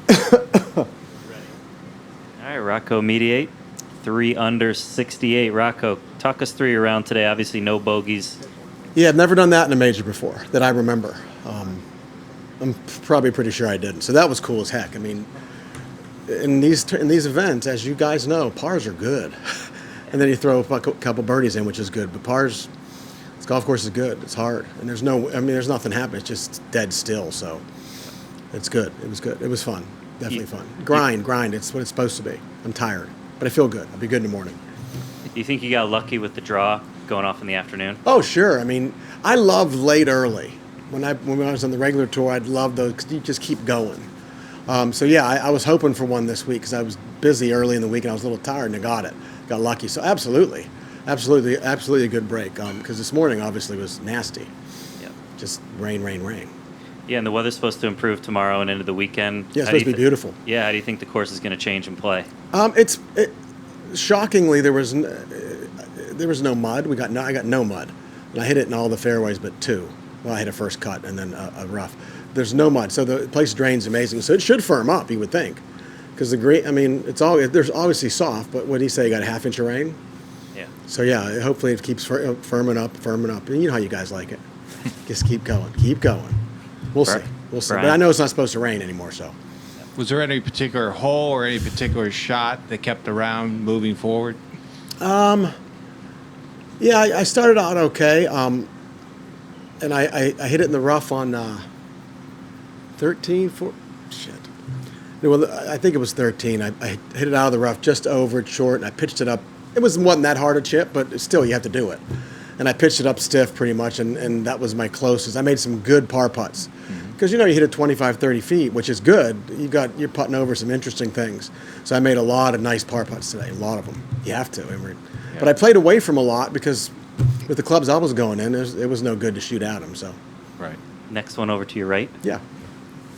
All right, Rocco Mediate, 3 under 68. Rocco, talk us through your round today. Obviously, no bogeys. Yeah, I've never done that in a major before that I remember. I'm probably pretty sure I didn't. So that was cool as heck. I mean, in these events, as you guys know, pars are good. And then you throw a couple birdies in, which is good. But pars, this golf course is good. It's hard. And there's nothing happening. It's just dead still. So it's good. It was good. It was fun. Definitely fun. Grind. It's what it's supposed to be. I'm tired, but I feel good. I'll be good in the morning. Do you think you got lucky with the draw going off in the afternoon? Oh, sure. I mean, I love late early. When I was on the regular tour, I'd love those because you just keep going. So yeah, I was hoping for one this week because I was busy early in the week and I was a little tired and I got it. Got lucky. So absolutely a good break. Because this morning obviously was nasty. Yep. Just rain. Yeah, and the weather's supposed to improve tomorrow and into the weekend. Yeah, it's supposed to be beautiful. Yeah, how do you think the course is going to change and play? Shockingly, there was no mud. I got no mud, and I hit it in all the fairways but 2. Well, I hit a first cut and then a rough. There's no mud, so the place drains amazing. So it should firm up, you would think, because the green. I mean, there's obviously soft, but what did he say? You got a half inch of rain. Yeah. So yeah, hopefully it keeps firming up. And you know how you guys like it. Just keep going. We'll see. But I know it's not supposed to rain anymore, so. Was there any particular hole or any particular shot that kept the round moving forward? Yeah, I started out okay, and I hit it in the rough on 13, 4, shit. Well, I think it was 13. I hit it out of the rough just over it short, and I pitched it up. It wasn't that hard a chip, but still, you have to do it. And I pitched it up stiff pretty much, and that was my closest. I made some good par putts. Because, you hit it 25, 30 feet, which is good. You're putting over some interesting things. So I made a lot of nice par putts today, a lot of them. You have to. But I played away from a lot because with the club's elbows going in, it was no good to shoot at them. So. Right. Next one over to your right. Yeah.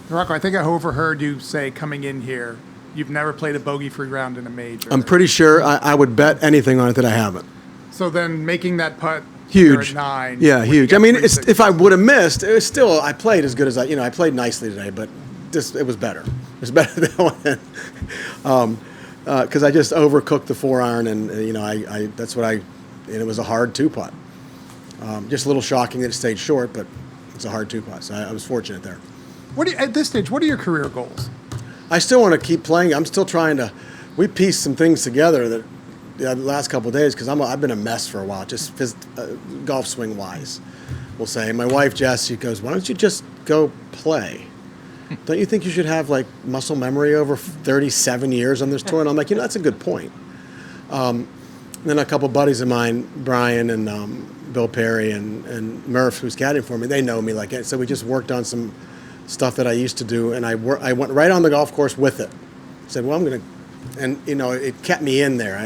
Rocco, I think I overheard you say coming in here, you've never played a bogey-free round in a major. I'm pretty sure I would bet anything on it that I haven't. So then making that putt huge. At 9. Yeah, huge. I mean, if I would have missed, it was still, I played as good as I played nicely today, but it was better. It was better than one. Because I just overcooked the 4-iron, and it was a hard 2-putt. Just a little shocking that it stayed short, but it's a hard 2-putt, so I was fortunate there. At this stage, what are your career goals? I still want to keep playing. I'm still trying to, we pieced some things together that the last couple of days, because I've been a mess for a while, just golf swing wise, we'll say. My wife Jess, she goes, "Why don't you just go play? Don't you think you should have like muscle memory over 37 years on this tour?" And I'm like, that's a good point. Then a couple buddies of mine, Brian and Bill Perry and Murph, who's caddying for me, they know me like it. So we just worked on some stuff that I used to do, and I went right on the golf course with it. Said, well, I'm going to. And, it kept me in there.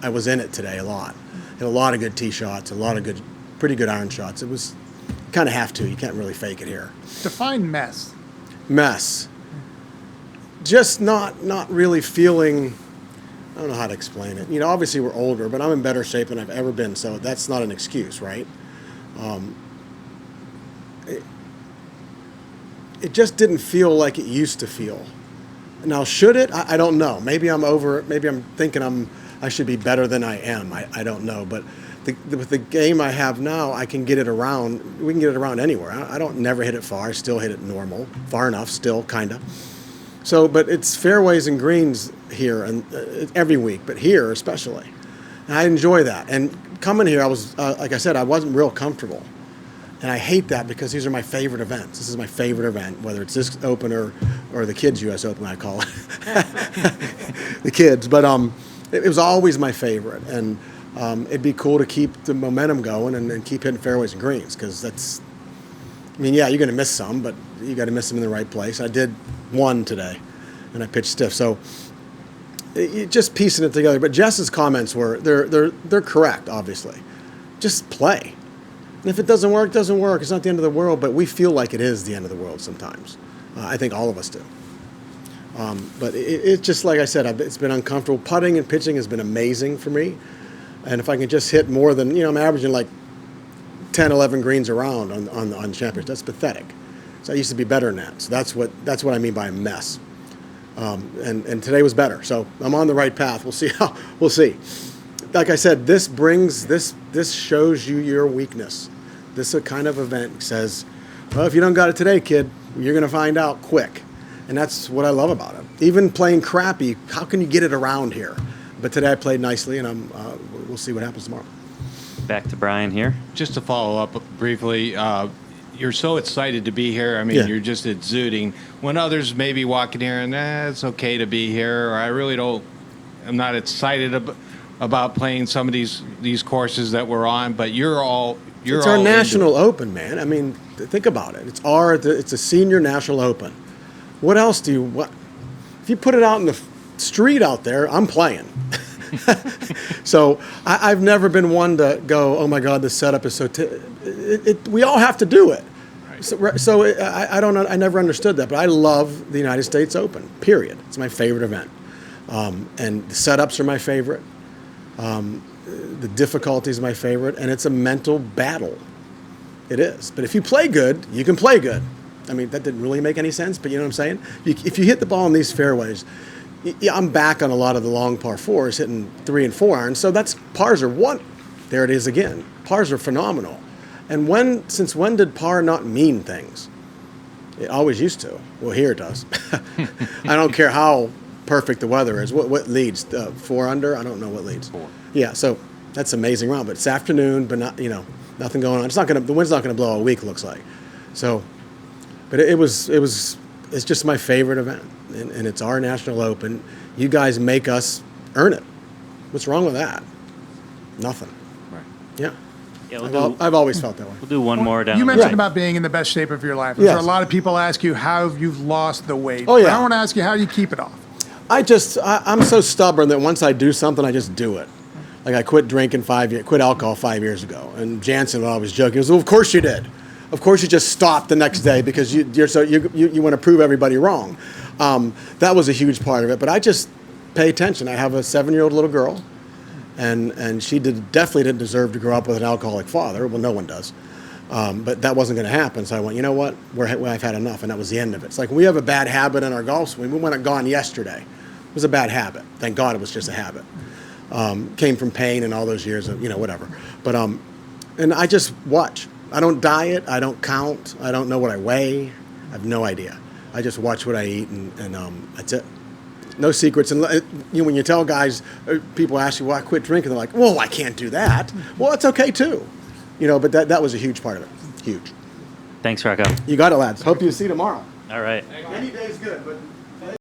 I was in it today a lot. Had a lot of good tee shots, a lot of pretty good iron shots. It was kind of have to. You can't really fake it here. Define mess. Mess. Just not really feeling, I don't know how to explain it. Obviously we're older, but I'm in better shape than I've ever been, so that's not an excuse, right? It just didn't feel like it used to feel. Now, should it? I don't know. Maybe I'm over it. Maybe I'm thinking I should be better than I am. I don't know. But with the game I have now, I can get it around. We can get it around anywhere. I don't never hit it far. I still hit it normal, far enough, still, kind of. So, but it's fairways and greens here and every week, but here especially. And I enjoy that. And coming here, I was, like I said, I wasn't real comfortable. And I hate that because these are my favorite events. This is my favorite event, whether it's this Open or the Kids US Open, I call it. The Kids. But it was always my favorite. And it'd be cool to keep the momentum going and keep hitting fairways and greens because that's, yeah, you're going to miss some, but you got to miss them in the right place. I did one today, and I pitched stiff. So just piecing it together. But Jess's comments were, they're correct, obviously. Just play. And if it doesn't work, it doesn't work. It's not the end of the world, but we feel like it is the end of the world sometimes. I think all of us do. But it's just like I said, it's been uncomfortable. Putting and pitching has been amazing for me. And if I can just hit more than, I'm averaging like 10, 11 greens around on champions. That's pathetic. So I used to be better than that. So that's what I mean by a mess. And today was better. So I'm on the right path. We'll see. Like I said, this shows you your weakness. This kind of event says, well, if you don't got it today, kid, you're going to find out quick. And that's what I love about it. Even playing crappy, how can you get it around here? But today I played nicely, and we'll see what happens tomorrow. Back to Brian here. Just to follow up briefly, you're so excited to be here. I mean, Yeah. you're just exuding. When others may be walking here and it's okay to be here, or I'm not excited about playing some of these courses that we're on, but you're all It's our national open, man. I mean, think about it. It's a senior national open. What else if you put it out in the street out there, I'm playing. So I've never been one to go, oh my God, the setup is so. We all have to do it. Right. So I don't know. I never understood that, but I love the United States Open. Period. It's my favorite event, and the setups are my favorite. The difficulty is my favorite, and it's a mental battle. It is. But if you play good, you can play good. I mean, that didn't really make any sense, but you know what I'm saying? If you hit the ball in these fairways, I'm back on a lot of the long par fours, hitting 3 and 4 irons. So pars are one. There it is again. Pars are phenomenal. And since when did par not mean things? It always used to. Well, here it does. I don't care how perfect the weather is. What leads? 4 under? I don't know what leads. 4. Yeah, so that's an amazing round. But it's afternoon, but not, nothing going on. The wind's not gonna blow all week, looks like. So, but it's just my favorite event, and it's our national open. You guys make us earn it. What's wrong with that? Nothing. Right. Yeah. Yeah, I've always felt that way. we'll do one more down. You the mentioned road. about being in the best shape of your life. Yes. So a lot of people ask you how you've lost the weight. Oh, yeah. But I want to ask you, how do you keep it off? I'm so stubborn that once I do something, I just do it. Like I quit drinking quit alcohol 5 years ago, and Jansen would always joke. He goes, "Well, of course you did. Of course you just stopped the next day because you want to prove everybody wrong." That was a huge part of it. But I just pay attention. I have a 7-year-old little girl, and she definitely didn't deserve to grow up with an alcoholic father. Well, no one does. But that wasn't going to happen. So I went, you know what? I've had enough, and that was the end of it. It's like we have a bad habit in our golf swing. We went and gone yesterday. It was a bad habit. Thank God it was just a habit. Came from pain and all those years of, whatever. But, and I just watch. I don't diet. I don't count. I don't know what I weigh. I have no idea. I just watch what I eat, and that's it. No secrets. And when you tell guys, people ask you, well, I quit drinking. They're like, well, I can't do that. Well, that's okay too. But that was a huge part of it. Huge. Thanks, Rocco. You got it, lads. Hope you see tomorrow. All right. Any day's good, but